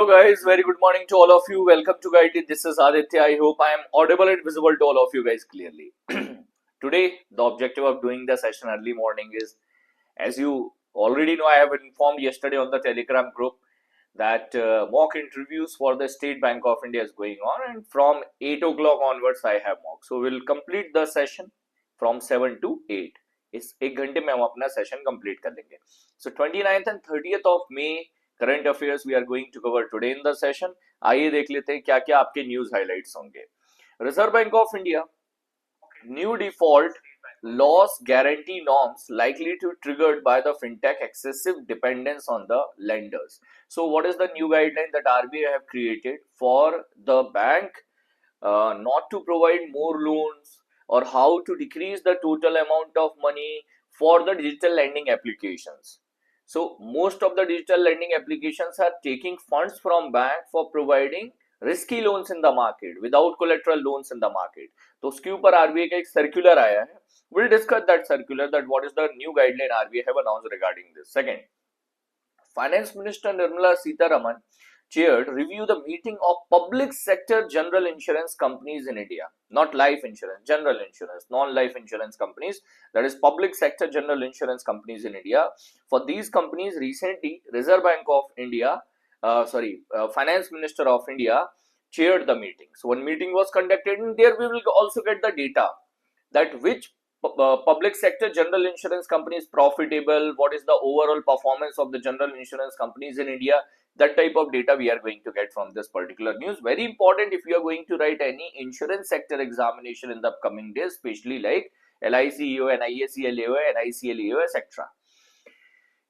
Hello guys, very good morning to all of you. Welcome to Guided. This is Aditya. I hope I am audible and visible to all of you guys clearly. Today, the objective of doing the session early morning is, as you already know, I have informed yesterday on the Telegram group that mock interviews for the State Bank of India is going on, and from 8 o'clock onwards I have mock. So we'll complete the session from 7 to 8. इस एक घंटे में हम अपना session complete कर लेंगे. So 29th and 30th of May current affairs we are going to cover today in the session. आइए देख लेते हैं क्या क्या आपके न्यूज हाइलाइट्स होंगे. Reserve Bank of India new default loss guarantee norms likely to triggered by the fintech excessive dependence on the lenders. So what is the new guideline that RBI have created for the bank not to provide more loans, or how to decrease the total amount of money for the digital lending applications? So most of the digital lending applications are taking funds from bank for providing risky loans in the market without collateral loans in the market. तो उसके ऊपर RBI का एक circular आया है. We'll discuss that circular, that what is the new guideline RBI have announced regarding this. Second, Finance Minister Nirmala Sitharaman chaired review the meeting of public sector general insurance companies in India. Not life insurance, general insurance, non-life insurance companies, that is public sector general insurance companies in India. For these companies, recently Reserve Bank of India, Finance Minister of India chaired the meeting. So one meeting was conducted, and there we will also get the data that which public sector general insurance company is profitable, what is the overall performance of the general insurance companies in India. That type of data we are going to get from this particular news. Very important if you are going to write any insurance sector examination in the upcoming days, especially like LIC EO, NIACL EO, NICL EO, etc.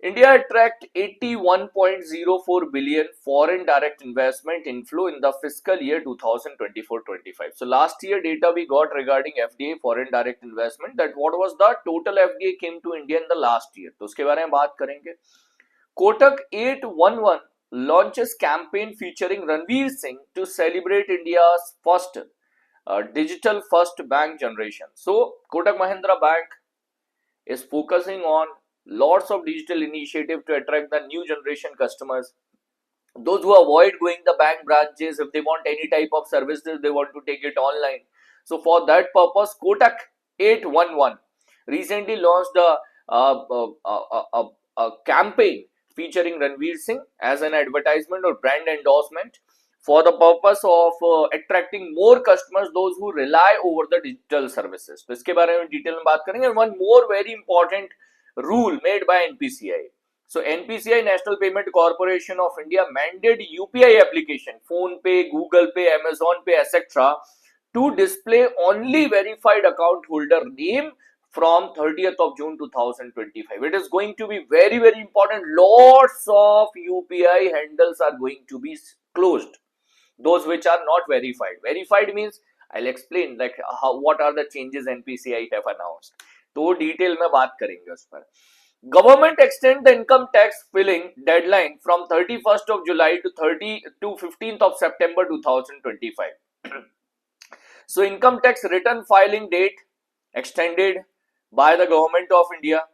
India attract 81.04 billion foreign direct investment inflow in the fiscal year 2024-25. So last year data we got regarding FDI, foreign direct investment, that what was the total FDI came to India in the last year. तो उसके बारे में बात करेंगे. Kotak 811 launches campaign featuring Ranveer Singh to celebrate India's first digital first bank generation. So Kotak Mahindra Bank is focusing on lots of digital initiative to attract the new generation customers, those who avoid going the bank branches. If they want any type of services, they want to take it online. So for that purpose, Kotak 811 recently launched a campaign featuring Ranveer Singh as an advertisement or brand endorsement for the purpose of attracting more customers, those who rely over the digital services. तो इसके बारे में detail में बात करेंगे. One more very important rule made by NPCI. So NPCI, National Payment Corporation of India, mandated UPI application, Phone Pay, Google Pay, Amazon Pay, etc. to display only verified account holder name from 30th of June 2025. It is going to be very, very important. Lots of UPI handles are going to be closed. Those which are not verified. Verified means, I'll explain like what are the changes NPCI have announced. तो detail में बात करेंगे उस पर. Government extend the income tax filing deadline from 31st of July to 15th of September 2025. So income tax return filing date extended by the government of India.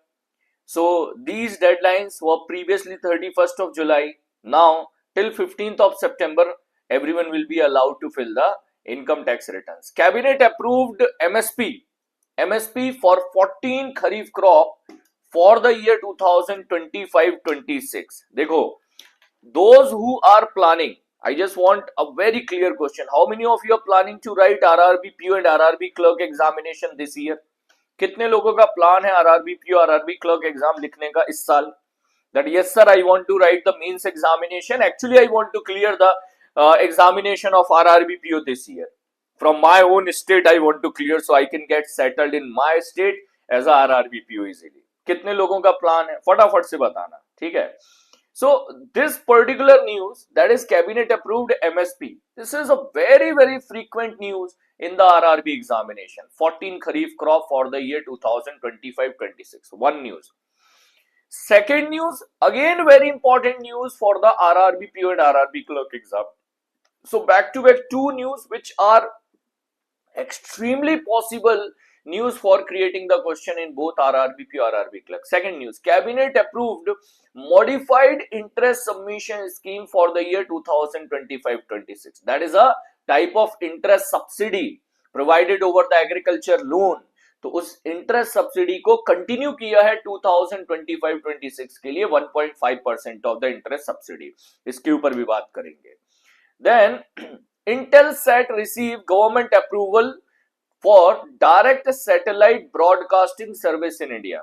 So these deadlines were previously 31st of July. Now till 15th of September, everyone will be allowed to fill the income tax returns. Cabinet approved MSP for 14 Kharif crop for the year 2025-26. देखो, those who are planning, I just want a very clear question. How many of you are planning to write RRB PO and RRB clerk examination this year? कितने लोगों का plan है RRB PO RRB clerk exam लिखने का इस साल? That yes sir, I want to write the means examination. Actually, I want to clear the examination of RRB PO this year. From my own state I want to clear, so I can get settled in my state as a RRB PO easily. कितने लोगों का plan है फटाफट से बताना, ठीक है. So this particular news, that is cabinet approved MSP, this is a very, very frequent news in the RRB examination. 14 Kharif crop for the year 2025-26. One news. Second news, again very important news for the RRB PO and RRB clerk exam. So back to back two news which are extremely possible news for creating the question in both RRBP or RRB clerk. Second news, cabinet approved modified interest submission scheme for the year 2025-26. That is a type of interest subsidy provided over the agriculture loan. तो उस interest subsidy को continue किया है 2025-26 के लिए 1.5% of the interest subsidy. इसके ऊपर भी बात करेंगे. Then Intelsat received government approval for direct satellite broadcasting service in India.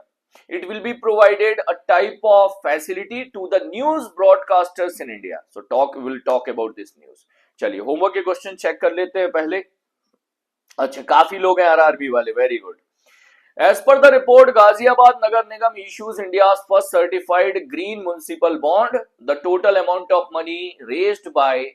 It will be provided a type of facility to the news broadcasters in India. So we'll talk about this news. चलिए homework के question check कर लेते हैं पहले. अच्छा, काफी लोग हैं आरआरबी वाले, very good. As per the report, Ghaziabad Nagar Nigam issues India's first certified green municipal bond. The total amount of money raised by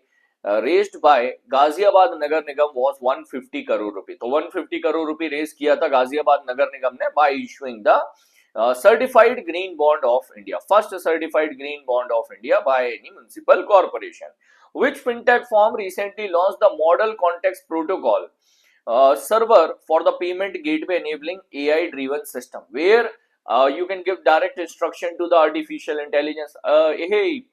Ghaziabad Nagar Nigam was 150 crore rupee. तो 150 crore rupee raise किया था Ghaziabad Nagar Nigam ने by issuing the certified green bond of India. First certified green bond of India by any municipal corporation. Which fintech firm recently launched the model context protocol server for the payment gateway enabling AI driven system, where you can give direct instruction to the artificial intelligence. Hey,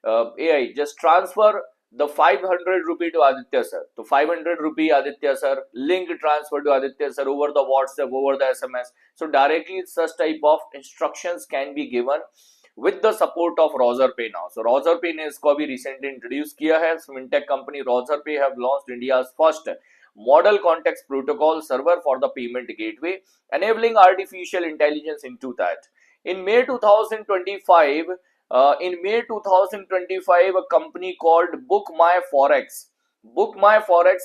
AI, just transfer the 500 rupee to Aditya sir. So 500 rupee Aditya sir, link transfer to Aditya sir over the WhatsApp, over the SMS. So directly such type of instructions can be given with the support of RozerPay now. So RozerPay ने इसको अभी recently introduce किया है. Fintech company RozerPay have launched India's first model context protocol server for the payment gateway, enabling artificial intelligence into that. In May 2025, a company called BookMyForex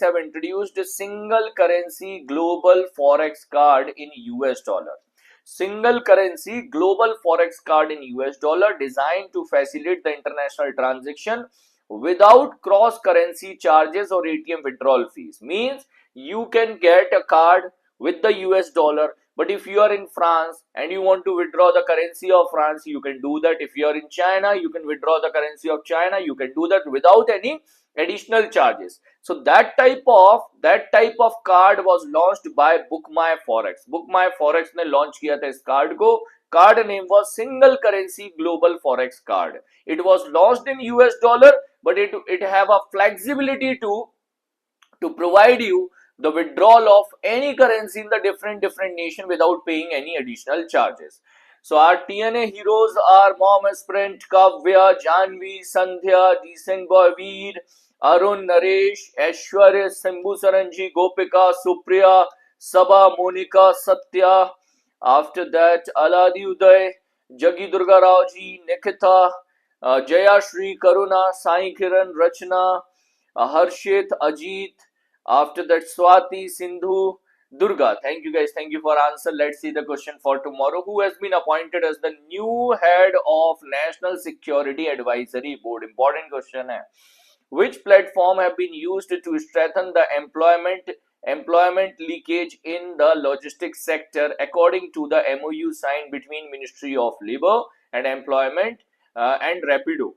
have introduced a single currency global forex card in US dollar. Single currency global forex card in US dollar designed to facilitate the international transaction without cross currency charges or ATM withdrawal fees. Means you can get a card with the US dollar, but if you are in France and you want to withdraw the currency of France, you can do that. If you are in China, you can withdraw the currency of China, you can do that without any additional charges. So that type of card was launched by BookMyForex. BookMyForex ने launch किया था इस card को. Card name was Single Currency Global Forex Card. It was launched in US dollar, but it have a flexibility to provide you the withdrawal of any currency in the different nation without paying any additional charges. So our TNA heroes are Mom Sprint, Kavya, Janvi, Sandhya, Decent Boy Veer, Arun, Naresh, Aishwarya, Simbu Saranji, Gopika, Supriya, Sabha, Monica, Satya. After that, Aladi Uday, Jagi Durga Rao ji, Nikita, Jaya Shri, Karuna, Sai Kiran, Rachna, Harshit, Ajit. After that, Swati, Sindhu, Durga. Thank you guys. Thank you for answer. Let's see the question for tomorrow. Who has been appointed as the new head of National Security Advisory Board? Important question hai. Which platform have been used to strengthen the employment leakage in the logistics sector according to the MOU signed between Ministry of Labour and Employment and Rapido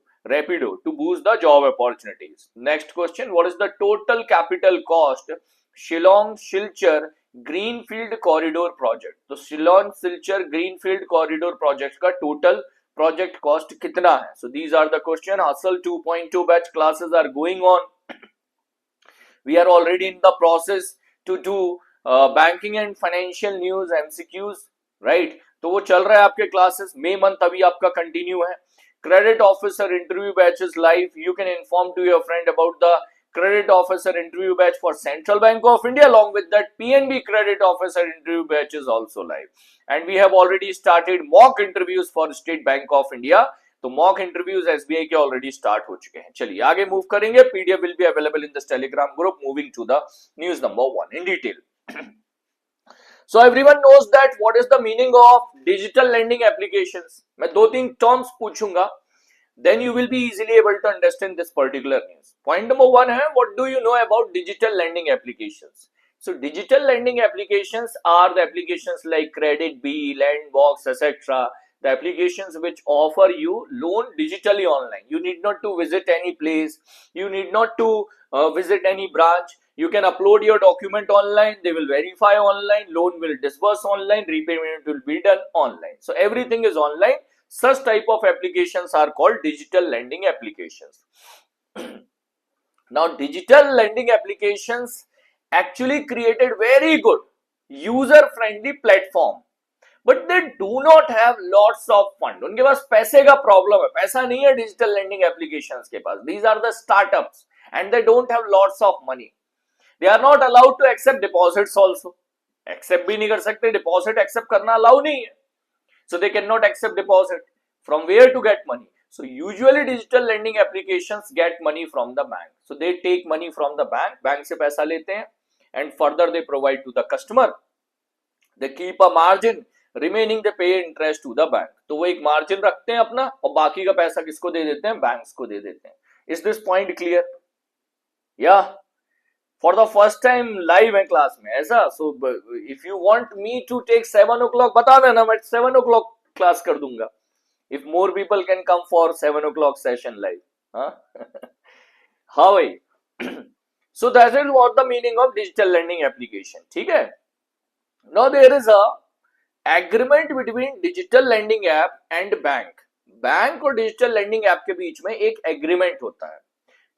to boost the job opportunities. Next question, what is the total capital cost Shillong-Silchar Greenfield Corridor project? तो Shillong-Silchar Greenfield Corridor project का total project cost कितना है? So these are the question. Hustle 2.2 batch classes are going on. We are already in the process to do banking and financial news MCQs, right? तो वो चल रहा है आपके classes. May month अभी आपका continue है. Credit officer interview batches live. You can inform to your friend about the credit officer interview batch for Central Bank of India. Along with that, PNB credit officer interview batch is also live. And we have already started mock interviews for State Bank of India. तो mock interviews SBI के already start हो चुके हैं. चलिए आगे move करेंगे. PDF will be available in this Telegram group. Moving to the news number 1 in detail. So everyone knows that what is the meaning of digital lending applications. मैं 2-3 terms पूछूंगा. Then you will be easily able to understand this particular news. Point number 1 है, what do you know about digital lending applications? So digital lending applications are the applications like Credit Bee, Lendbox, etc. The applications which offer you loan digitally online. You need not to visit any place. You need not to visit any branch. You can upload your document online, they will verify online, loan will disburse online, repayment will be done online. So everything is online. Such type of applications are called digital lending applications. Now, digital lending applications actually created very good user-friendly platform, but they do not have lots of fund. उनके पास पैसे का problem है, पैसा नहीं है digital lending applications के पास. These are the startups and they don't have lots of money. They are not allowed to accept deposits also. Accept भी नहीं कर सकते, deposit accept करना allow नहीं है. So they cannot accept deposit. From where to get money? So usually digital lending applications get money from the bank. So they take money from the bank, bank से पैसा लेते हैं and further they provide to the customer. They keep a margin, remaining they pay interest to the bank. तो वो एक margin रखते हैं अपना और बाकी का पैसा किसको दे देते हैं? Banks को दे देते हैं. Is this point clear? Yeah. For the first time live है class में ऐसा. So if you want me to take 7 o'clock बता देना, मैं 7 o'clock class कर दूंगा. If more people can come for 7 o'clock session live. Huh? हाँ भाई. So that is what the meaning of digital lending application. ठीक है? Now there is a agreement between digital lending app and bank. Bank और digital lending app के बीच में एक agreement होता है.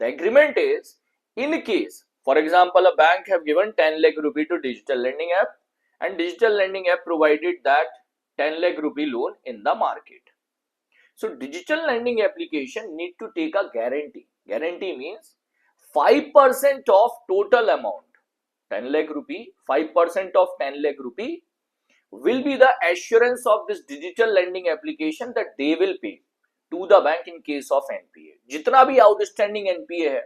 The agreement is, in case, for example, a bank have given 10 lakh rupee to digital lending app and digital lending app provided that 10 lakh rupee loan in the market. So digital lending application need to take a guarantee. Guarantee means 5% of total amount. 10 lakh rupee, 5% of 10 lakh rupee will be the assurance of this digital lending application that they will pay to the bank in case of NPA. जितना भी outstanding NPA है,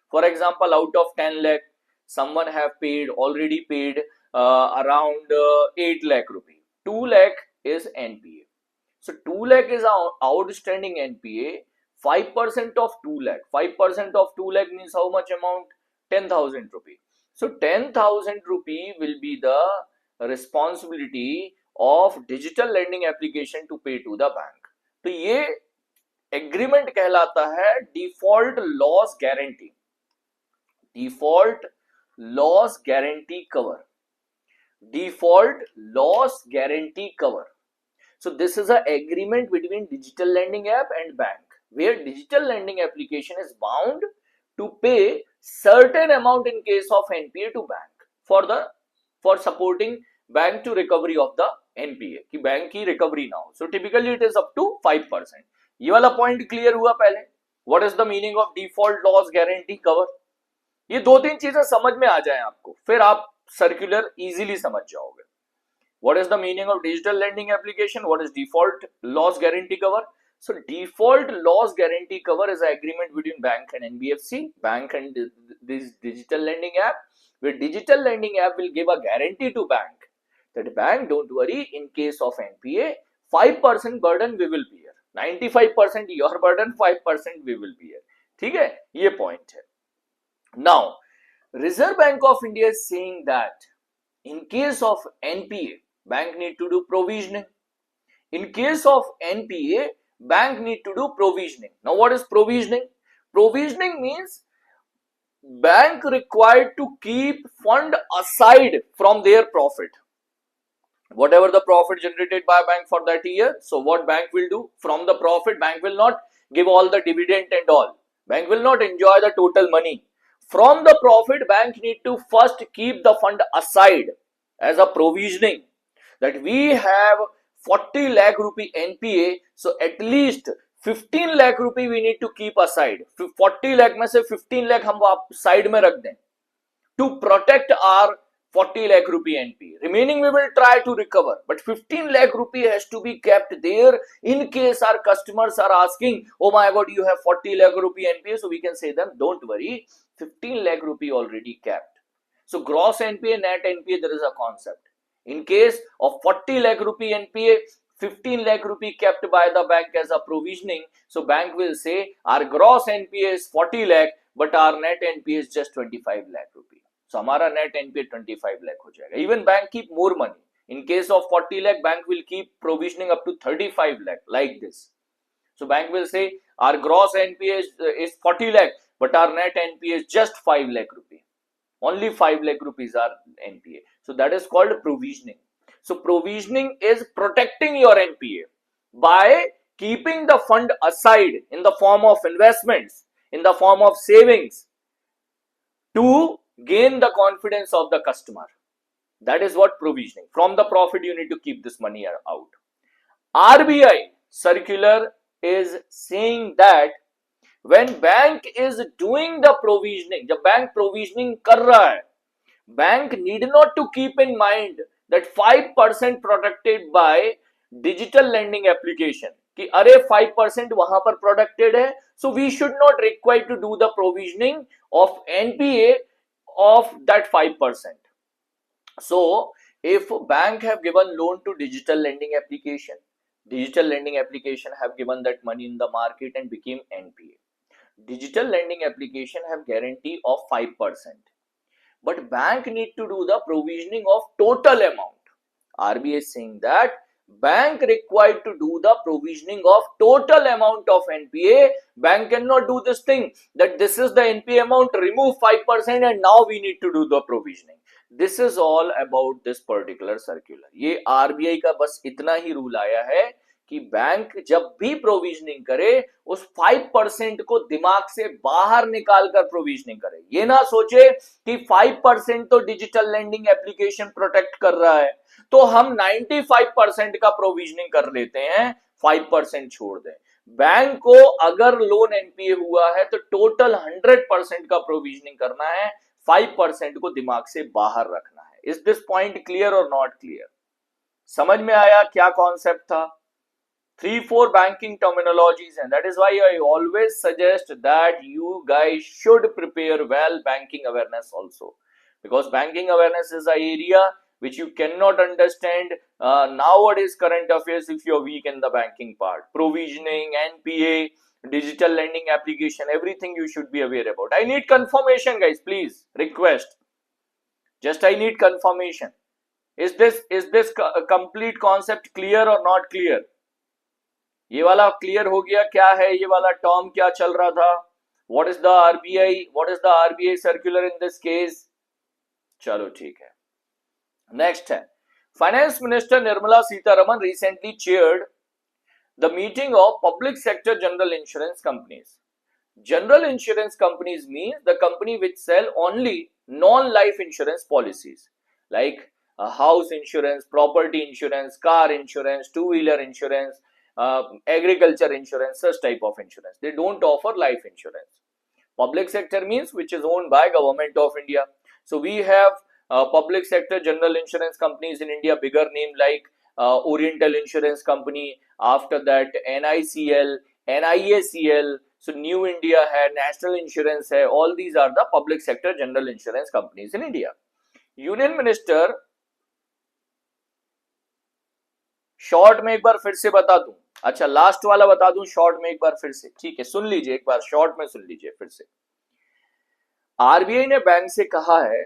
for example, out of 10 lakh, someone have already paid around 8 lakh rupee. 2 lakh is NPA. So 2 lakh is outstanding NPA. 5% of 2 lakh. 5% of 2 lakh means how much amount? 10,000 rupee. So 10,000 rupee will be the responsibility of digital lending application to pay to the bank. तो ये agreement कहलाता है default loss guarantee. Default loss guarantee cover. Default loss guarantee cover. So this is an agreement between digital lending app and bank, where digital lending application is bound to pay certain amount in case of NPA to bank for supporting bank to recovery of the NPA, कि bank की recovery ना हो. So typically it is up to 5%. ये वाला point clear हुआ पहले. What is the meaning of default loss guarantee cover? ये दो तीन चीजें समझ में आ जाए आपको, फिर आप circular easily समझ जाओगे. What is the meaning of digital lending application? What is default loss guarantee cover? So default loss guarantee cover is an agreement between bank and NBFC, bank and this digital lending app, where digital lending app will give a guarantee to bank that bank, don't worry, in case of NPA, 5% burden we will bear. 95% your burden, 5% we will bear. ठीक है, ये point है. Now, Reserve Bank of India is saying that in case of NPA, bank need to do provisioning. In case of NPA, bank need to do provisioning. Now, what is provisioning? Provisioning means bank required to keep fund aside from their profit. Whatever the profit generated by bank for that year, so what bank will do? From the profit, bank will not give all the dividend and all. Bank will not enjoy the total money. From the profit, bank need to first keep the fund aside as a provisioning, that we have 40 lakh rupee NPA, so at least 15 lakh rupee we need to keep aside. 40 lakh में से 15 lakh हम side में रख दें to protect our 40 lakh rupee NPA. Remaining we will try to recover, but 15 lakh rupee has to be kept there in case our customers are asking, oh my god, you have 40 lakh rupee NPA, so we can say them, don't worry, 15 lakh rupee already kept. So gross NPA, net NPA, there is a concept. In case of 40 lakh rupee NPA, 15 lakh rupee kept by the bank as a provisioning, so bank will say our gross NPA is 40 lakh, but our net NPA is just 25 lakh rupee. So हमारा net NPA 25 lakh हो जाएगा. Even bank keep more money. In case of 40 lakh, bank will keep provisioning up to 35 lakh, like this. So bank will say our gross NPA is 40 lakh, but our net NPA is just 5 lakh rupee. Only 5 lakh rupees are NPA. So that is called provisioning. So provisioning is protecting your NPA by keeping the fund aside in the form of investments, in the form of savings, to gain the confidence of the customer. That is what provisioning. From the profit, you need to keep this money out. RBI circular is saying that when bank is doing the provisioning, जब bank provisioning कर रहा है, bank need not to keep in mind that 5% protected by digital lending application, कि अरे 5% वहां पर protected है, so we should not require to do the provisioning of NPA of that 5%. So if bank have given loan to digital lending application have given that money in the market and became NPA. Digital lending application have guarantee of 5%. But bank need to do the provisioning of total amount. RBI is saying that bank required to do the provisioning of total amount of NPA. Bank cannot do this thing that this is the NPA amount, remove 5% and now we need to do the provisioning. This is all about this particular circular. ये RBI का बस इतना ही rule आया है कि bank जब भी provisioning करे उस 5% को दिमाग से बाहर निकालकर प्रोविजनिंग करे. ये ना सोचे कि 5% तो डिजिटल लेंडिंग एप्लीकेशन प्रोटेक्ट कर रहा है तो हम 95% का प्रोविजनिंग कर लेते हैं, 5% छोड़ दें. बैंक को अगर लोन एनपीए हुआ है तो टोटल 100% का प्रोविजनिंग करना है, 5% को दिमाग से बाहर रखना है. इज दिस पॉइंट क्लियर और नॉट क्लियर? समझ में आया क्या कॉन्सेप्ट था? 3-4 banking terminologies, and that is why I always suggest that you guys should prepare well banking awareness also, because banking awareness is an area which you cannot understand nowadays current affairs if you're weak in the banking part. Provisioning, NPA, digital lending application, everything you should be aware about. I need confirmation, guys, please, request. Just I need confirmation. Is this complete concept clear or not clear? ये वाला clear हो गया? क्या है ये वाला term, क्या चल रहा था? What is the RBI circular in this case? चलो ठीक है. नेक्स्ट है, finance minister Nirmala Sitharaman recently chaired the meeting of public sector general insurance companies. General insurance companies means the company which sell only non life insurance policies like house insurance, property insurance, car insurance, two wheeler insurance, agriculture insurance, such type of insurance. They don't offer life insurance. Public sector means which is owned by government of India. So we have public sector general insurance companies in India, bigger name like Oriental Insurance Company, after that NICL, NIACL, so New India hai, National Insurance hai, all these are the public sector general insurance companies in India. Union Minister, short में एक बार फिर से बता दूं, अच्छा last वाला बता दूं शॉर्ट में एक बार फिर से, ठीक है? सुन लीजिए एक बार, शॉर्ट में सुन लीजिए फिर से. आरबीआई ने बैंक से कहा है,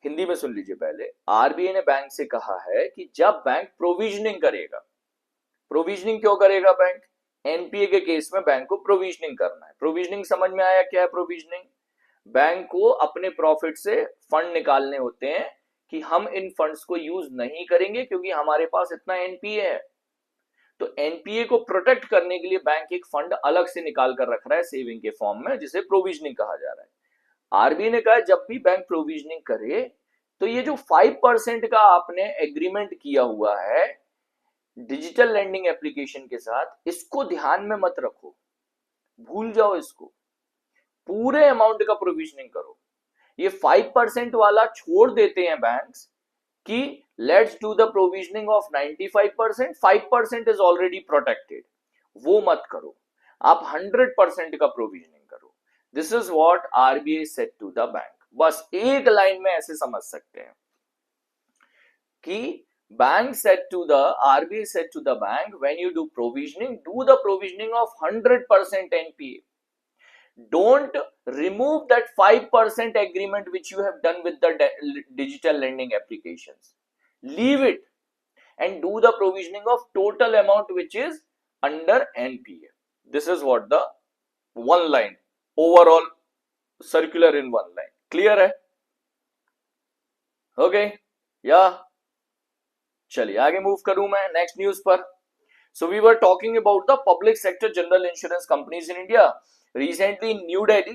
हिंदी में सुन लीजिए पहले. आरबीआई ने बैंक से कहा है कि जब बैंक प्रोविजनिंग करेगा, प्रोविजनिंग क्यों करेगा बैंक? एनपीए के केस में बैंक को प्रोविजनिंग करना है. प्रोविजनिंग समझ में आया क्या है? प्रोविजनिंग, बैंक को अपने प्रॉफिट से फंड निकालने होते हैं कि हम इन फंड्स को यूज नहीं करेंगे क्योंकि हमारे पास इतना एनपीए है. तो एनपीए को प्रोटेक्ट करने के लिए बैंक एक फंड अलग से निकाल कर रख रहा है सेविंग के फॉर्म में, जिसे प्रोविजनिंग कहा जा रहा है. आरबीआई ने कहा जब भी बैंक प्रोविजनिंग करे तो ये जो 5% का आपने एग्रीमेंट किया हुआ है डिजिटल लेंडिंग एप्लीकेशन के साथ, इसको ध्यान में मत रखो, भूल जाओ इसको, पूरे अमाउंट का प्रोविजनिंग करो. ये 5% वाला छोड़ देते हैं बैंक्स कि let's do the provisioning of 95%, 5% is already protected, वो मत करो, आप 100% का प्रोविजनिंग करो. This is what RBI said to the bank. बस एक लाइन में ऐसे समझ सकते हैं कि bank said to the RBI said to the bank, when you do provisioning, do the provisioning of 100% NPA. Don't remove that 5% agreement which you have done with the digital lending applications. Leave it and do the provisioning of total amount which is under NPA. This is what the one line, overall circular in one line. Clear hai? Okay या चलिए आगे move करूं मैं next news पर. So we were talking about the public sector general insurance companies in India. Recently in New Delhi,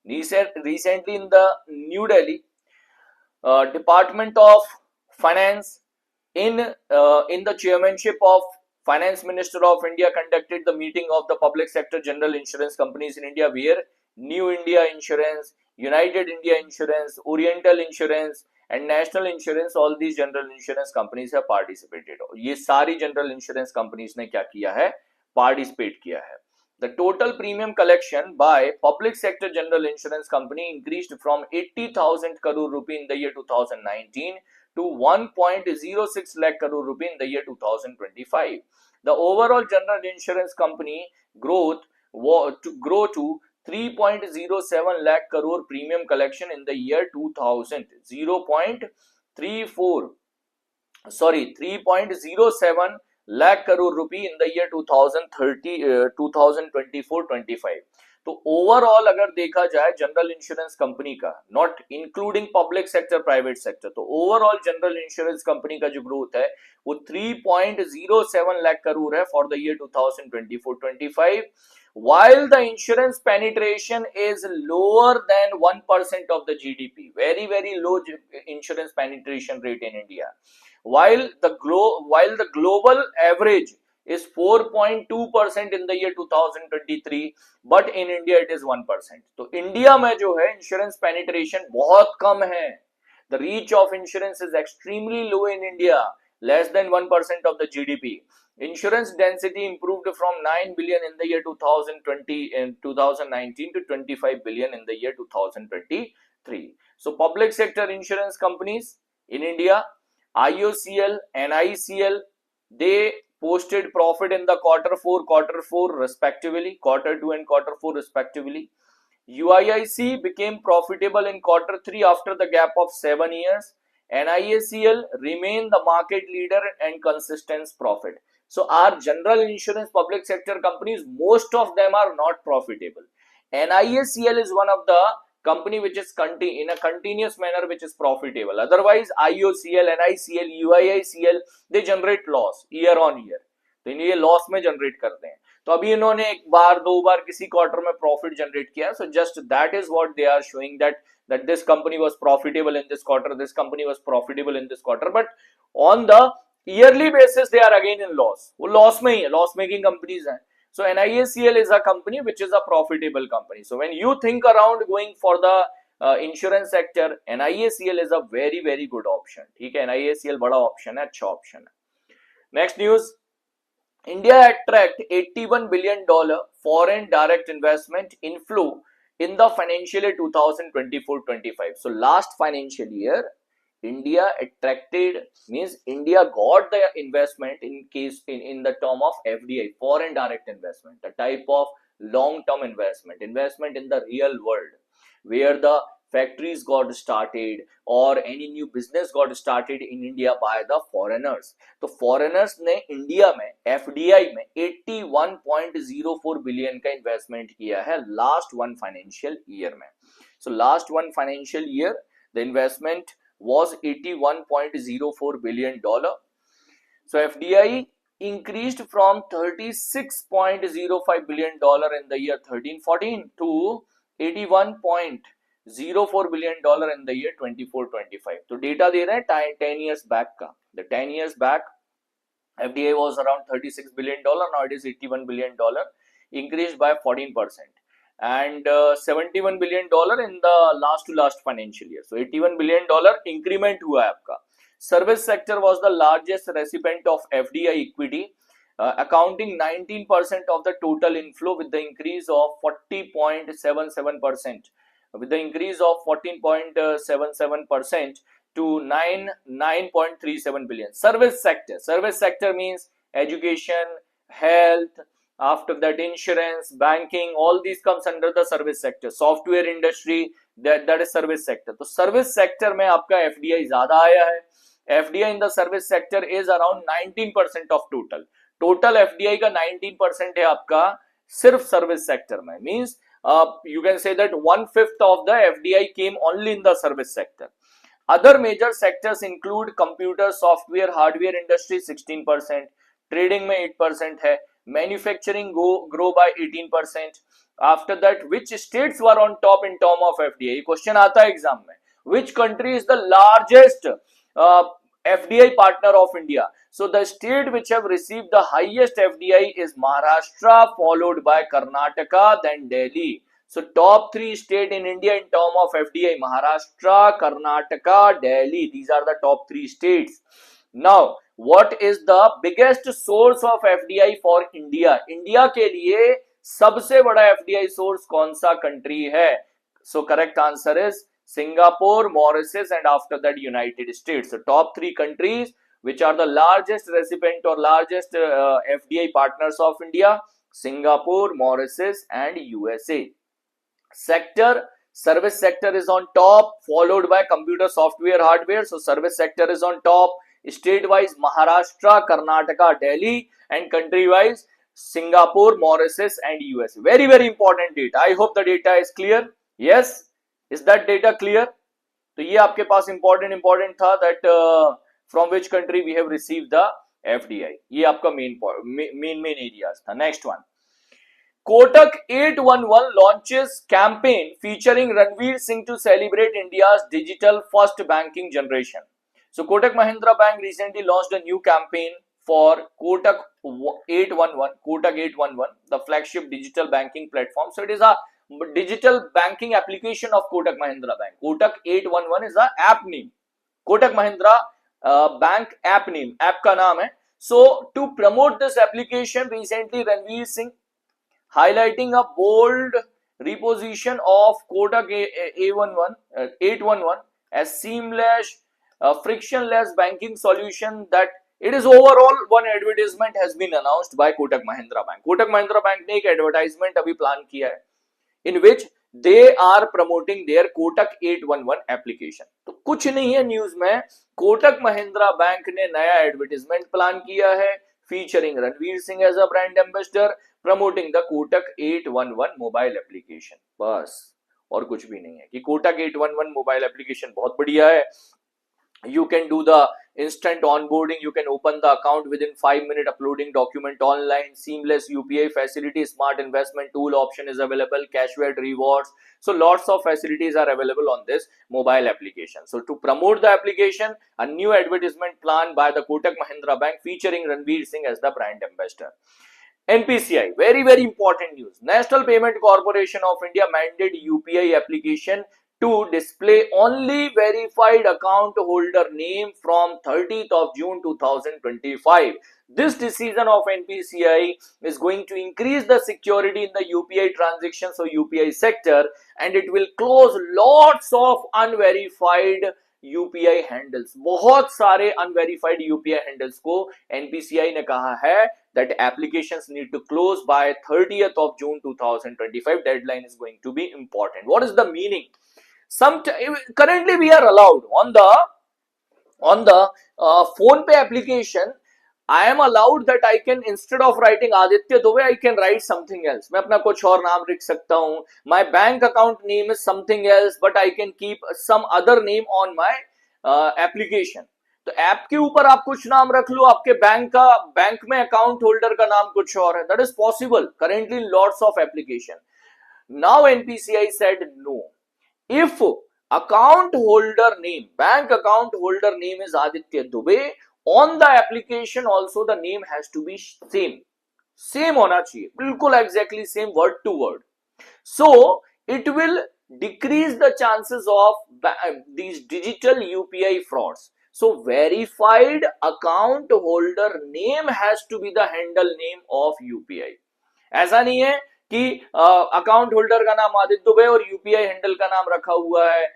recently in the New Delhi, Department of Finance in the chairmanship of Finance Minister of India conducted the meeting of the public sector general insurance companies in India, where New India Insurance, United India Insurance, Oriental Insurance and National Insurance, all these general insurance companies have participated. ये सारी general insurance companies ने क्या किया है, participate किया है. The total premium collection by public sector general insurance company increased from 80,000 crore rupee in the year 2019 to 1.06 lakh crore rupee in the year 2025. The overall general insurance company growth to grow to 3.07 lakh crore premium collection in the year 2000, 3.07 lakh crore rupee in the year 2024-25. तो overall अगर देखा जाए general insurance company का, not including public sector private sector, तो overall general insurance company का जो growth है वो 3.07 लाख करोड़ है for the year 2024-25, while the insurance penetration is lower than 1% of the GDP, very low insurance penetration rate in India, while the global average is 4.2% in the year 2023, but in India it is 1%. तो India में जो है insurance penetration बहुत कम है. The reach of insurance is extremely low in India, less than 1% of the GDP. Insurance density improved from 9 billion in the year 2019 to 25 billion in the year 2023. So public sector insurance companies in India, IOCL and ICL, they posted profit in the quarter 4 respectively, quarter 2 and quarter 4 respectively. UIIC became profitable in quarter 3 after the gap of 7 years, and IACL remained the market leader and consistent profit. So our general insurance public sector companies, most of them are not profitable, and IACL is one of the company which is in a continuous manner which is profitable. Otherwise IOCL, NICL, UIICL, they generate loss year on year. तो ये loss में generate करते हैं. तो अभी इन्होंने एक बार दो बार किसी क्वार्टर में प्रॉफिट जनरेट किया. So just that is what they are showing, that this company was profitable in this quarter, this company was profitable in this quarter, but on the yearly basis they are again in loss. वो loss में ही है, loss making companies हैं. So NIACL is a company which is a profitable company. So when you think around going for the insurance sector, NIACL is a very good option. ठीक है, NIACL बड़ा option है, अच्छा option है. Next news, India attract $81 billion foreign direct investment inflow in the financial year 2024-25. So last financial year, India attracted, means India got the investment in the term of FDI, foreign direct investment, a type of long-term investment in the real world, where the factories got started or any new business got started in India by the foreigners. तो foreigners ने India में FDI में 81.04 billion का investment किया है last one financial year में. So last one financial year the investment was $81.04 billion. So FDI increased from $36.05 billion in the year 13-14 to $81.04 billion in the year 24-25. तो data दे रहे हैं 10 years back का. The 10 years back FDI was around $36 billion, now it is $81 billion, increased by 14%, and $71 billion in the last financial year. So $81 billion increment हुआ है आपका. Service sector was the largest recipient of FDI equity, accounting 19% of the total inflow, with the increase of 40.77%, with the increase of 14.77% to 9.37 billion. Service sector means education, health, after that insurance, banking, all these comes under the service sector. Software industry, that is service sector. तो service sector में आपका FDI ज्यादा आया है. FDI in the service sector is around 19% of total FDI का 19% है आपका सिर्फ service sector में. Means you can say that 1/5 of the FDI came only in the service sector. Other major sectors include computer, software, hardware industry 16%, trading में 8% है, manufacturing grow by 18%. After that, which states were on top in term of FDI? ये question आता है exam में. Which country is the largest FDI partner of India? So the state which have received the highest FDI is Maharashtra, followed by Karnataka, then Delhi. So top three state in India in term of FDI: Maharashtra, Karnataka, Delhi. These are the top three states. Now, what is the biggest source of FDI for India? India के लिए सबसे बड़ा FDI source कौन सा country है? So correct answer is Singapore, Mauritius, and after that United States. So top three countries which are the largest recipient or largest FDI partners of India: Singapore, Mauritius, and USA. Sector, service sector is on top, followed by computer, software, hardware. So service sector is on top. State wise Maharashtra, Karnataka, Delhi, and country wise Singapore, Mauritius, and US. Very very important data. I hope the data is clear. Yes, is that data clear? तो ये आपके पास important था that from which country we have received the FDI. ये आपका main areas था. Next one. Kotak 811 launches campaign featuring Ranveer Singh to celebrate India's digital first banking generation. So Kotak Mahindra Bank recently launched a new campaign for Kotak 811, the flagship digital banking platform. So it is a digital banking application of Kotak Mahindra Bank. Kotak 811 is a app name. Kotak Mahindra Bank app name. App का नाम है. So to promote this application, recently Ranveer Singh highlighting a bold reposition of Kotak 811 as seamless, frictionless banking solution that it is overall. One advertisement has been announced by Kotak Mahindra Bank. Kotak Mahindra Bank ने एक advertisement अभी plan किया है in which they are promoting their Kotak 811 application. तो कुछ नहीं है news में, कोटक महिंद्रा बैंक ने नया एडवर्टाइजमेंट प्लान किया है featuring Ranveer Singh as a brand ambassador, promoting the Kotak 811 mobile application. बस और कुछ भी नहीं है कि Kotak 811 mobile application बहुत बढ़िया है. You can do the instant onboarding. You can open the account within 5 minutes, uploading document online. Seamless UPI facility, smart investment tool option is available. Cashback rewards. So lots of facilities are available on this mobile application. So to promote the application, a new advertisement plan by the Kotak Mahindra Bank featuring Ranveer Singh as the brand ambassador. NPCI, very very important news. National Payment Corporation of India mandated UPI application to display only verified account holder name from 30th of June 2025. This decision of NPCI is going to increase the security in the UPI transactions or UPI sector, and it will close lots of unverified UPI handles. बहुत सारे unverified UPI handles को NPCI ने कहा है that applications need to close by 30th of June 2025. Deadline is going to be important. What is the meaning? Currently we are allowed on the phone pay application. I am allowed that I can, instead of writing Aditya Dubey, I can write something else. मैं अपना कुछ और नाम लिख सकता हूँ. My bank account name is something else, but I can keep some other name on my application. तो app के ऊपर आप कुछ नाम रख लो, आपके बैंक में अकाउंट होल्डर का नाम कुछ और है. That is possible currently in lots of application. Now NPCI said no. If account holder name, bank account holder name is Aditya Dubey, on the application also the name has to be same होना चाहिए, बिल्कुल exactly same word to word. So it will decrease the chances of these digital UPI frauds. So verified account holder name has to be the handle name of UPI. ऐसा नहीं है कि account holder का नाम आदित्य दुबे और UPI handle का नाम रखा हुआ है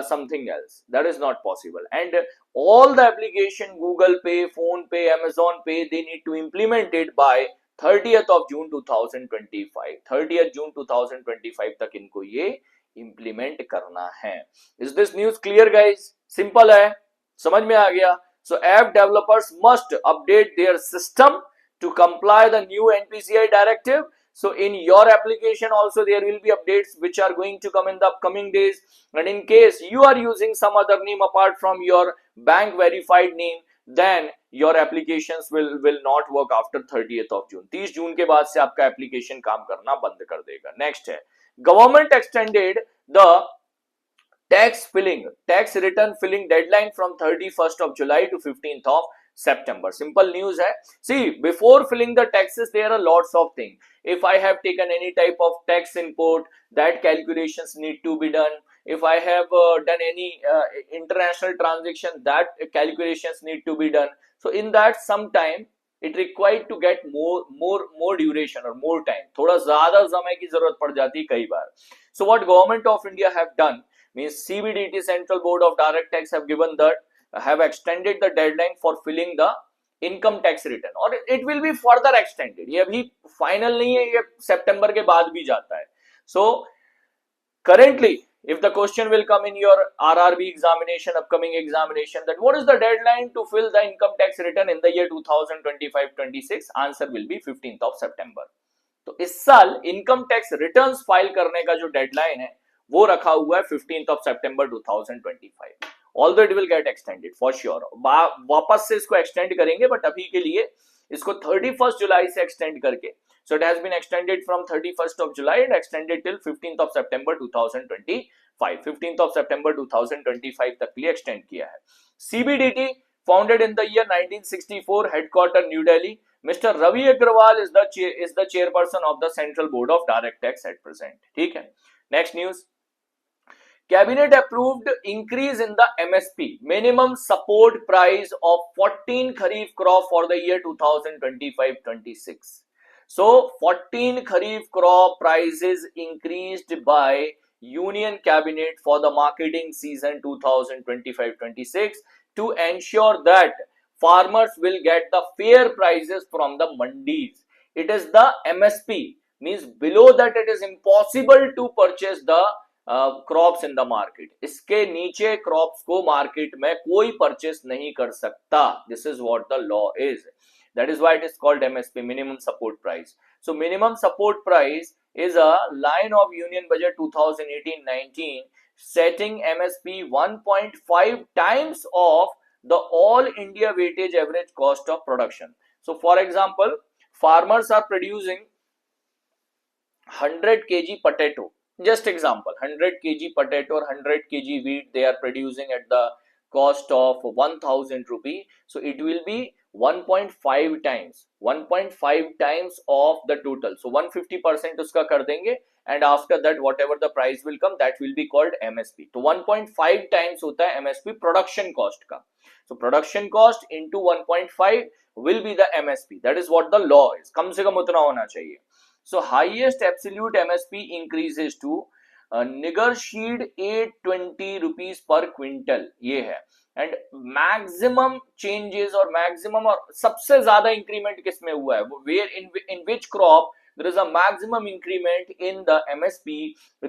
something else. That is not possible. And all the application, Google Pay, Phone Pay, Amazon Pay, they need to implement it by 30th of June 2025. 30th June 2025 तक इनको ये implement करना है. Is this news clear, guys? Simple है, समझ में आ गया. So app developers must update their system to comply the new NPCI directive. So in your application also there will be updates which are going to come in the upcoming days. And in case you are using some other name apart from your bank verified name, then your applications will not work after 30th of June. 30 जून के बाद से आपका application काम करना बंद कर देगा. Next है, government extended the tax return filling deadline from 31st of July to 15th of September. Simple news hai. See, before filling the taxes, there are lots of things. If I have taken any type of tax input, that calculations need to be done. If I have done any international transaction, that calculations need to be done. So in that, sometime it required to get more duration or more time. थोड़ा ज़्यादा समय की जरूरत पड़ जाती है कई बार. So what Government of India have done means CBDT, Central Board of Direct Tax, have extended the deadline for filling the income tax return, और it will be further extended. ये अभी final नहीं है, ये सितंबर के बाद भी जाता है. So currently, if the question will come in your RRB examination, upcoming examination, that what is the deadline to fill the income tax return in the year 2025-26, answer will be 15th of September. तो इस साल income tax returns file करने का जो deadline है वो रखा हुआ है 15th of September 2025. Although it will get extended for sure, वापस से इसको एक्सटेंड करेंगे, बट अभी के लिए इसको 31st जुलाई से एक्सटेंड करके, so it has been extended from 31st of July and extended till 15th of September 2025. 15th of September 2025 तक के लिए एक्सटेंड किया है. CBDT founded in the year 1964, headquarter New Delhi. Mr. Ravi Agrawal is the chairperson of the Central Board of Direct Tax at present. ठीक है. Next news. Cabinet approved increase in the MSP, minimum support price, of 14 Kharif crop for the year 2025-26. So 14 Kharif crop prices increased by Union Cabinet for the marketing season 2025-26 to ensure that farmers will get the fair prices from the mandis. It is the MSP, means below that it is impossible to purchase the crops in the market. इसके नीचे crops को market में कोई purchase नहीं कर सकता. This is what the law is. That is why it is called MSP, minimum support price. So minimum support price is a line of Union Budget 2018-19 setting MSP 1.5 times of the all India weightage average cost of production. So for example, farmers are producing 100 kg potato. Just example, 100 kg potato or 100 kg wheat they are producing at the cost of 1000 rupee. So it will be 1.5 times of the total. So 150% उसका कर देंगे and after that whatever the price will come, that will be called MSP. तो 1.5 times होता है MSP production cost का. So production cost into 1.5 will be the MSP. That is what the law is. कम से कम उतना होना चाहिए. So highest absolute MSP increases to negotiate 820 rupees per quintal. ये है. And maximum changes or maximum और सबसे ज्यादा increment किस में हुआ है? Where in which crop there is a maximum increment in the MSP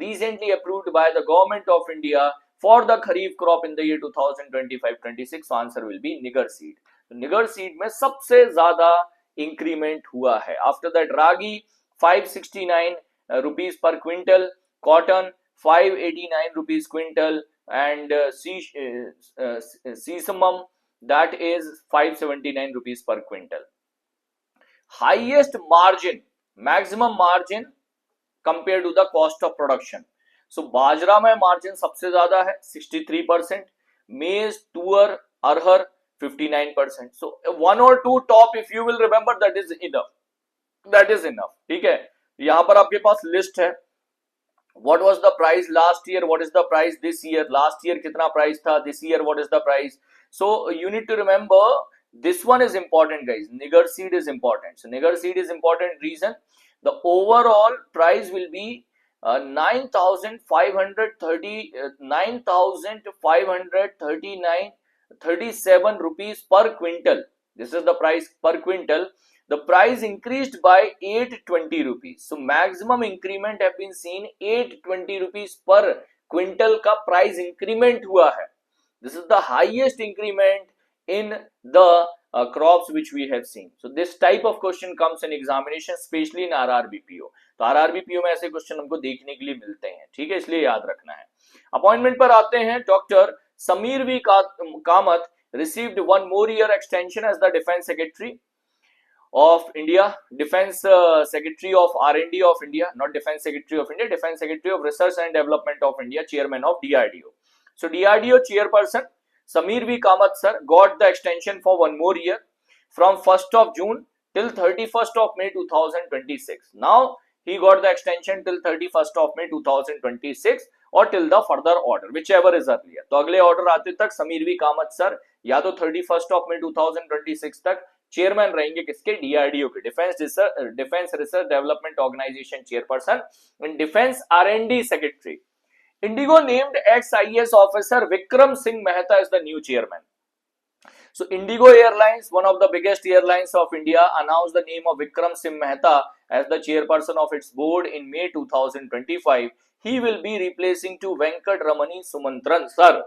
recently approved by the Government of India for the Kharif crop in the year 2025-26. So answer will be nigar seed. Nigger seed में सबसे ज्यादा increment हुआ है. After that ragi 569 rupees per quintal, cotton 589 rupees quintal, and sesamum that is 579 rupees per quintal. Highest margin, maximum margin compared to the cost of production. So बाजरा में margin सबसे ज्यादा है 63%, maize, तुअर, अरहर 59%. So one or two top, if you will remember, that is enough. That is enough. ठीक है. यहां पर आपके पास लिस्ट है. What was the price last year? What is the price this year? Last year कितना price था? This year what is the price? So you need to remember this one is important, guys. Nigar seed is important. So nigar seed is important. Reason, the overall price will be 9,537 rupees per quintal. This is the price per quintal. The price increased by 820 rupees. So maximum increment have been seen 820 rupees per quintal का price increment हुआ है. This is the highest increment in the crops which we have seen. So this type of question comes in examination, especially in RRBPO. तो RRBPO में ऐसे question हमको देखने के लिए मिलते हैं, ठीक है, इसलिए याद रखना है. अपॉइंटमेंट पर आते हैं. Doctor Sameer V Kamath received one more year extension as the Defense Secretary of India, Defense Secretary of R&D of India, not Defense Secretary of India, Defense Secretary of Research and Development of India, Chairman of DRDO. So DRDO Chairperson Sameer V. Kamath sir got the extension for one more year from 1st of June till 31st of May 2026. Now he got the extension till 31st of May 2026 or till the further order, whichever is earlier. तो अगले order आते तक Sameer V Kamat sir या तो 31st of May 2026 तक chairman रहेंगे किसके, DRDO के, defence research development organisation chairperson and defence R and D secretary. Indigo named ex-IAS officer Vikram Singh Mehta as the new chairman. So Indigo Airlines, one of the biggest airlines of India, announced the name of Vikram Singh Mehta as the chairperson of its board in May 2025. He will be replacing to Venkat Ramani Sumantran sir,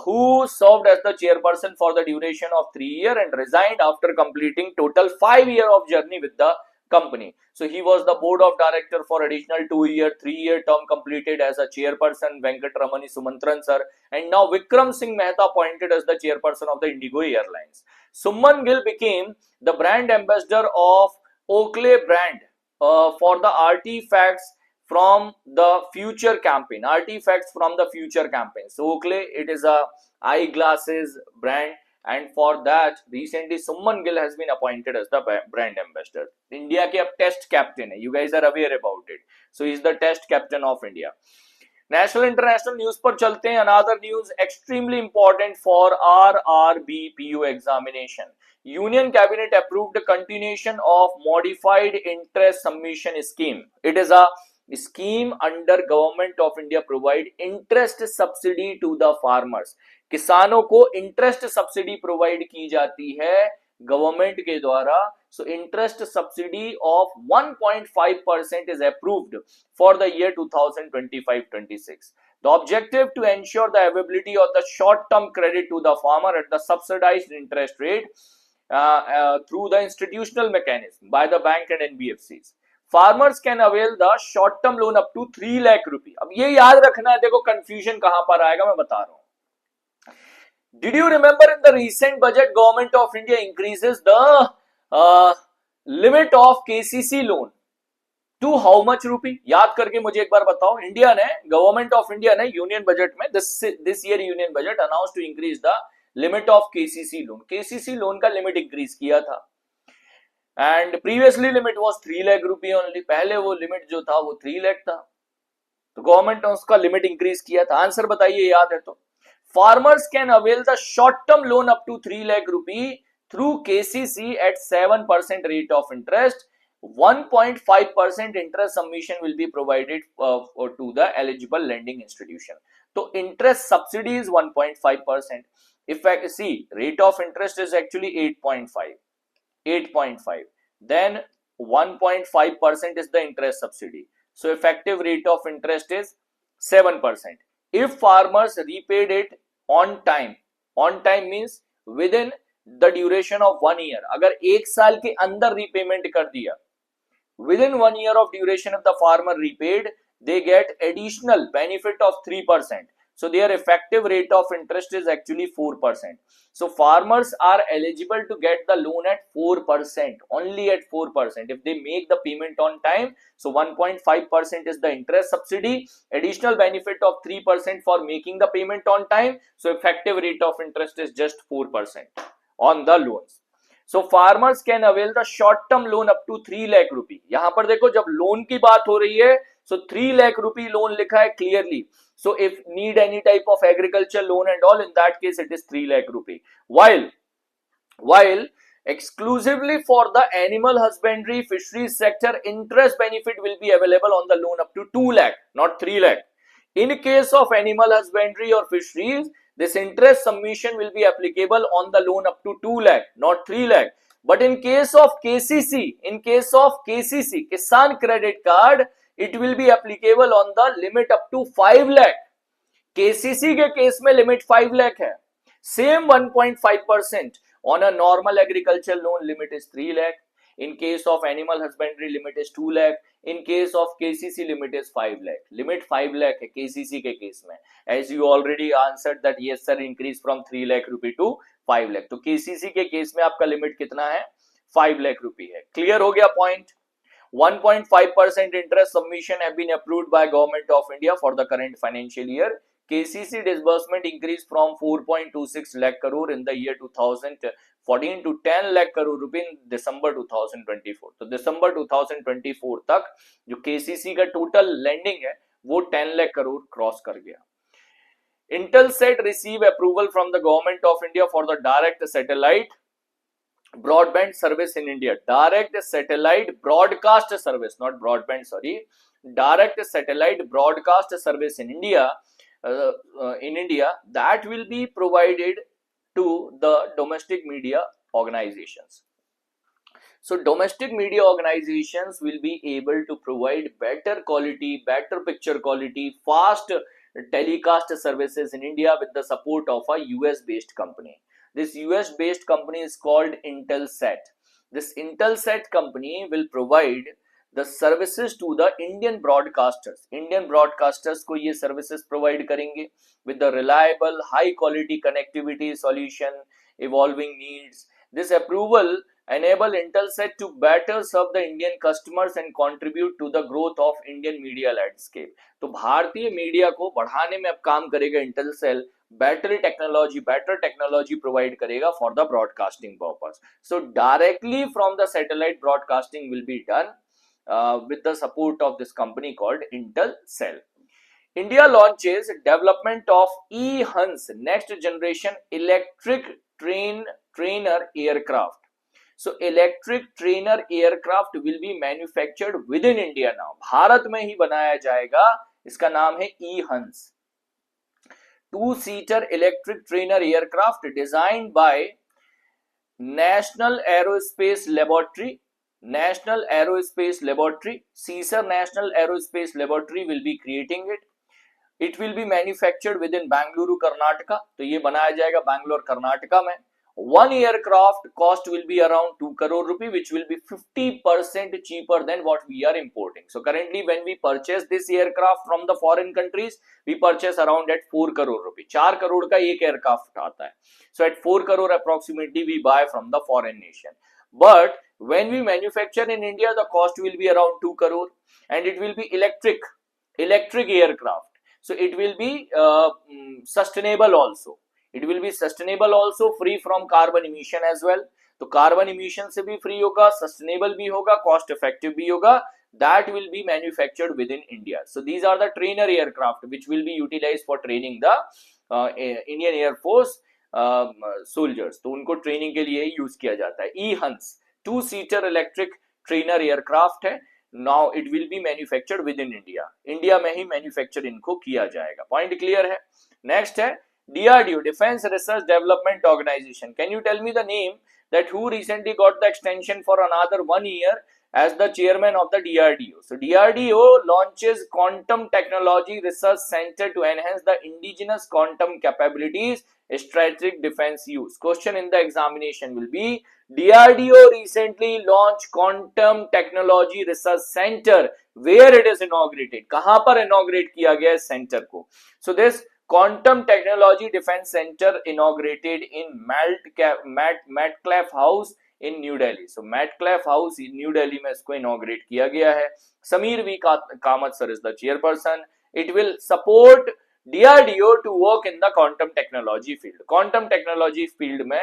who served as the chairperson for the duration of 3 years and resigned after completing total 5 years of journey with the company. So he was the board of director for additional 2-year, 3-year term completed as a chairperson, Venkat Ramani Sumantran sir, and now Vikram Singh Mehta appointed as the chairperson of the Indigo Airlines. Suman Gill became the brand ambassador of Oakley brand for the artifacts from the future campaign. Artifacts from the future campaign. So Oakley, it is a eyeglasses brand. And for that, recently Suman Gill has been appointed as the brand ambassador. India के अब test captain है. You guys are aware about it. So he is the test captain of India. National international news पर चलते हैं. Another news extremely important for RRBPU examination. Union Cabinet approved the continuation of modified interest submission scheme. It is a scheme under Government of India provide interest subsidy to the farmers. किसानों को interest subsidy provide की जाती है government के द्वारा. So interest subsidy of 1.5% is approved for the year 2025-26. The objective to ensure the availability of the short-term credit to the farmer at the subsidized interest rate through the institutional mechanism by the bank and NBFCs. Farmers can avail the short-term loan up to 3 lakh rupee. अब ये याद रखना है, देखो confusion कहां पर आएगा मैं बता रहा हूं. Did you remember in the recent budget, Government of India increases the limit of KCC loan to how much rupee? याद करके मुझे एक बार बताओ. इंडिया ने, गवर्नमेंट ऑफ इंडिया ने यूनियन बजट में this year union budget announce to increase the limit of KCC loan. KCC loan का limit increase किया था and previously limit was 3 lakh रुपए ओनली. पहले वो लिमिट जो था वो 3 लाख था, तो गवर्नमेंट ने उसका लिमिट इंक्रीज किया था. आंसर बताइए, याद है तो. Farmers can avail the short-term loan up to 3 lakh rupee through KCC at 7% rate of interest. 1.5% interest submission will be provided to the eligible lending institution. So interest subsidy is 1.5%. If I see, rate of interest is actually 8.5. Then 1.5% is the interest subsidy. So effective rate of interest is 7%. If farmers repaid it on time means within the duration of 1 year, अगर 1 साल के अंदर repayment कर दिया, within 1 year of duration of the farmer repaid, they get additional benefit of 3%. So their effective rate of interest is actually 4%. So farmers are eligible to get the loan at 4%, only at 4% if they make the payment on time. So 1.5% is the interest subsidy, additional benefit of 3% for making the payment on time. So effective rate of interest is just 4% on the loans. So farmers can avail the short term loan up to 3 lakh rupee. यहाँ पर देखो जब loan की बात हो रही है, so 3 lakh rupee loan लिखा है clearly. So if need any type of agriculture loan and all, in that case it is 3 lakh rupee. While exclusively for the animal husbandry fisheries sector, interest benefit will be available on the loan up to 2 lakh, not 3 lakh. In case of animal husbandry or fisheries, this interest submission will be applicable on the loan up to 2 lakh, not 3 lakh. But in case of KCC, Kisan Credit Card, it will be applicable on the limit up to 5 lakh. KCC के case में limit 5 lakh है. Same 1.5% On a normal agricultural loan, limit is 3 lakh. In case of animal husbandry, limit is 2 lakh. In case of KCC, limit is 5 lakh. Limit 5 lakh है KCC के case में. As you already answered that yes sir, increase from 3 lakh rupee to 5 lakh. तो KCC के case में आपका limit कितना है? 5 lakh rupee है. क्लियर हो गया point? 1.5% interest submission have been approved by Government of India for the current financial year. KCC disbursement increased from 4.26 lakh crore in the year 2014 to 10 lakh crore rupee in December 2024. तो December 2024 तक जो KCC का total lending है वो 10 lakh crore cross कर गया. Intelsat receive approval from the Government of India for the direct satellite broadband service in India. Direct satellite broadcast service, not broadband, sorry. Direct satellite broadcast service in India, that will be provided to the domestic media organizations. So domestic media organizations will be able to provide better quality, better picture quality, fast telecast services in India with the support of a US based company. This US based company is called Intelsat. This Intelsat company will provide the services to the Indian broadcasters. Indian broadcasters को ये services provide करेंगे with the reliable, high quality connectivity solution, evolving needs. This approval enable Intelsat to better serve the Indian customers and contribute to the growth of Indian media landscape. तो भारतीय media को बढ़ाने में अब काम करेगा Intelsat. better technology provide karega for the broadcasting purpose. So directly from the satellite broadcasting will be done with the support of this company called Intelsat. India launches development of eHuns next generation electric trainer aircraft. So electric trainer aircraft will be manufactured within India now. Bharat में ही बनाया जाएगा. इसका नाम है eHuns. Two-seater electric trainer aircraft designed by National Aerospace Laboratory. National Aerospace Laboratory, CSIR National Aerospace Laboratory will be creating it. It will be manufactured within Bangalore, Karnataka. तो ये बनाया जाएगा Bangalore, Karnataka में. One aircraft cost will be around 2 crore rupee, which will be 50% cheaper than what we are importing. So currently when we purchase this aircraft from the foreign countries, we purchase around at 4 crore rupee. 4 crore का एक aircraft आता है. So at 4 crore approximately we buy from the foreign nation. But when we manufacture in India, the cost will be around 2 crore and it will be electric aircraft. So it will be sustainable also. It will be sustainable also, free from carbon emission as well. तो carbon emission से भी free होगा, sustainable भी होगा, cost effective भी होगा. That will be manufactured within India. So these are the trainer aircraft which will be utilized for training the Indian Air Force soldiers. तो उनको ट्रेनिंग के लिए यूज किया जाता है. eHuns two-seater electric trainer aircraft है. Now it will be manufactured within India. India में ही manufacture इनको किया जाएगा. पॉइंट क्लियर है? नेक्स्ट है DRDO, Defense Research Development Organization. Can you tell me the name that who recently got the extension for another 1 year as the chairman of the DRDO? So DRDO launches Quantum Technology Research Center to enhance the indigenous quantum capabilities, strategic defense use. Question in the examination will be, DRDO recently launched Quantum Technology Research Center. Where it is inaugurated? कहाँ पर inaugurate किया गया है center को? So this Quantum Technology Defense Center inaugurated in Metcalfe House in New Delhi. So Metcalfe House in New Delhi में इसको inaugurate किया गया है. Sameer V. Kamath sir is the chairperson. It will support DRDO to work in the quantum technology field. Quantum technology field में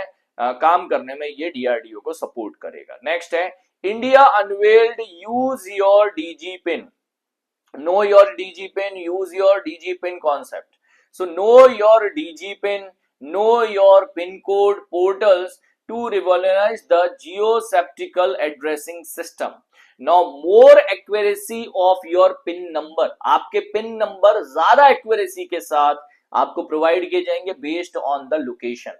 काम करने में ये DRDO को support करेगा. Next है India unveiled use your DG pin. Know your DG pin, use your DG pin concept. So know your DG pin, know your pin code portals to revolutionize the geoseptical addressing system. Now more accuracy of your pin number. आपके pin number ज़्यादा accuracy के साथ आपको provide किए जाएंगे based on the location.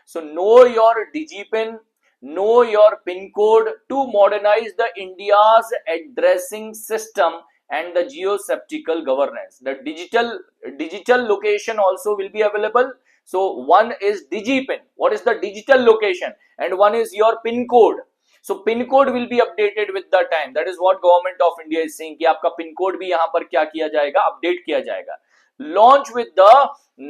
So know your DigiPin, know your pin code to modernize the India's addressing system and the geoseptical governance. The digital location also will be available. So one is DigiPin, what is the digital location, and one is your PIN code. So PIN code will be updated with the time. That is what government of India is saying कि आपका PIN code भी यहाँ पर क्या किया जाएगा, update किया जाएगा. Launch with the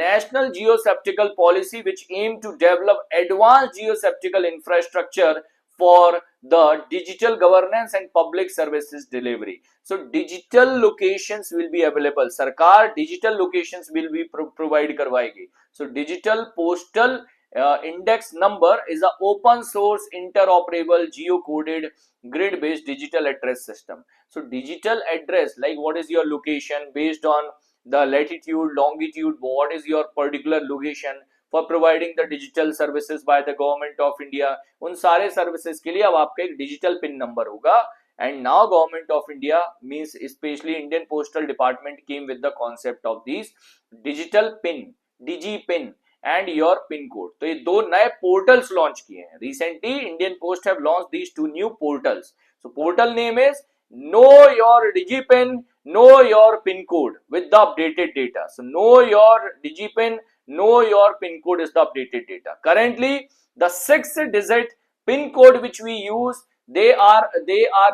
National Geoseptical Policy, which aim to develop advanced geoseptical infrastructure for the digital governance and public services delivery. So digital locations will be available. सरकार digital locations will be provide करवाएगी. So digital postal index number is a open source interoperable geocoded grid based digital address system. So digital address, like what is your location based on the latitude, longitude, what is your particular location, for providing the digital services by the government of India. उन सारे services के लिए अब आपका एक digital PIN number होगा. And now government of India, means especially Indian Postal Department, came with the concept of these digital PIN, DigiPin and your PIN code. तो ये दो नए portals launch किए हैं. Recently Indian Post have launched these two new portals. So portal name is Know Your DigiPin, Know Your PIN code with the updated data. So know your DigiPin, know your PIN code is the updated data. Currently the 6-digit PIN code which we use, they are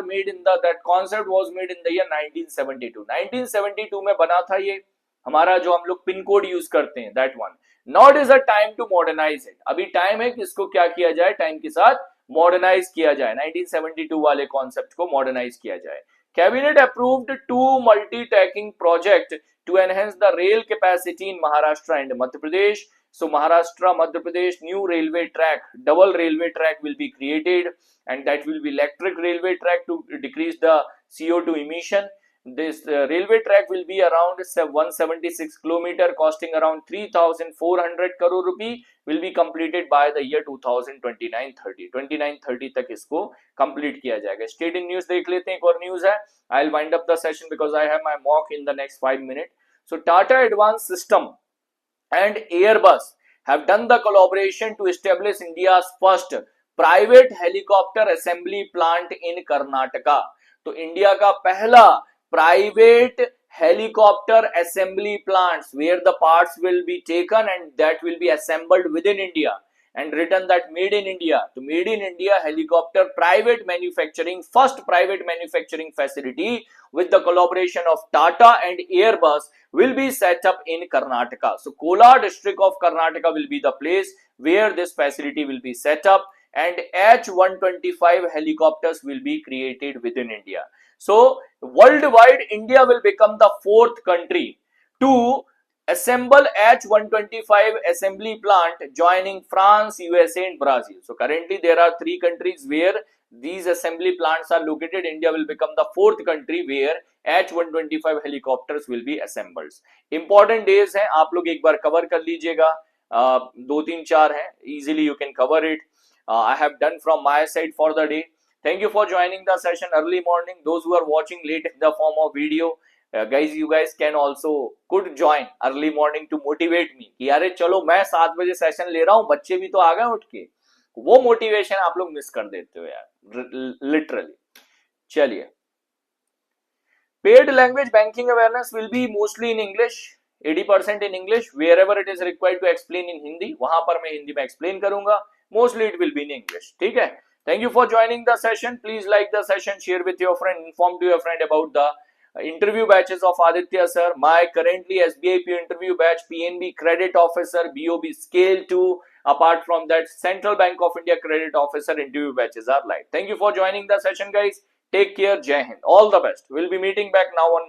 made in the, that concept was made in the year 1972. 1972 में बना था ये हमारा जो हम लोग pin code use करते हैं, that one. Now it is a time to modernize it. अभी टाइम है कि इसको क्या किया जाए, टाइम के साथ मॉडर्नाइज किया जाए. 1972 वाले कॉन्सेप्ट को मॉडर्नाइज किया जाए. Cabinet approved 2 multi-tracking project to enhance the rail capacity in Maharashtra and Madhya Pradesh. So Maharashtra, Madhya Pradesh, new railway track, double railway track will be created, and that will be electric railway track to decrease the CO2 emission. This railway track will be around 176 km, costing around 3,400 crore rupee. Will be completed by the year 2029-30. 29-30 तक इसको complete किया जाएगा. State in news देख लेते हैं. एक और news है. I'll wind up the session because I have my mock in the next 5 minutes. So Tata Advanced System and Airbus have done the collaboration to establish India's first private helicopter assembly plant in Karnataka. तो India का पहला private helicopter assembly plants where the parts will be taken and that will be assembled within India and written that made in India. So made in India helicopter private manufacturing, first private manufacturing facility with the collaboration of Tata and Airbus will be set up in Karnataka. So Kolar district of Karnataka will be the place where this facility will be set up, and H-125 helicopters will be created within India. So worldwide, India will become the 4th country to assemble H-125 assembly plant, joining France, USA and Brazil. So currently there are 3 countries where these assembly plants are located. India will become the 4th country where H-125 helicopters will be assembled. Important days हैं, आप लोग एक बार cover कर लीजिएगा. 2-3-4 हैं, easily you can cover it. I have done from my side for the day. Thank you for joining the session early morning. Those who are watching late in the form of video, guys, you guys can also could join early morning to motivate me कि यारे चलो मैं 7 बजे session ले रहा हूँ, बच्चे भी तो आ गए उठ के. वो मोटिवेशन आप लोग मिस कर देते हो यार, लिटरली. चलिए, paid language banking awareness will be mostly in English, 80% in English. Wherever it is required to explain in Hindi, वहां पर मैं हिंदी में explain करूंगा. Mostly it will be in English. ठीक है. Thank you for joining the session. Please like the session, share with your friend, inform to your friend about the interview batches of Aditya sir. My currently SBI interview batch, PNB credit officer, BOB scale 2. Apart from that, Central Bank of India credit officer interview batches are live. Thank you for joining the session, guys. Take care. Jai Hind. All the best. We'll be meeting back now on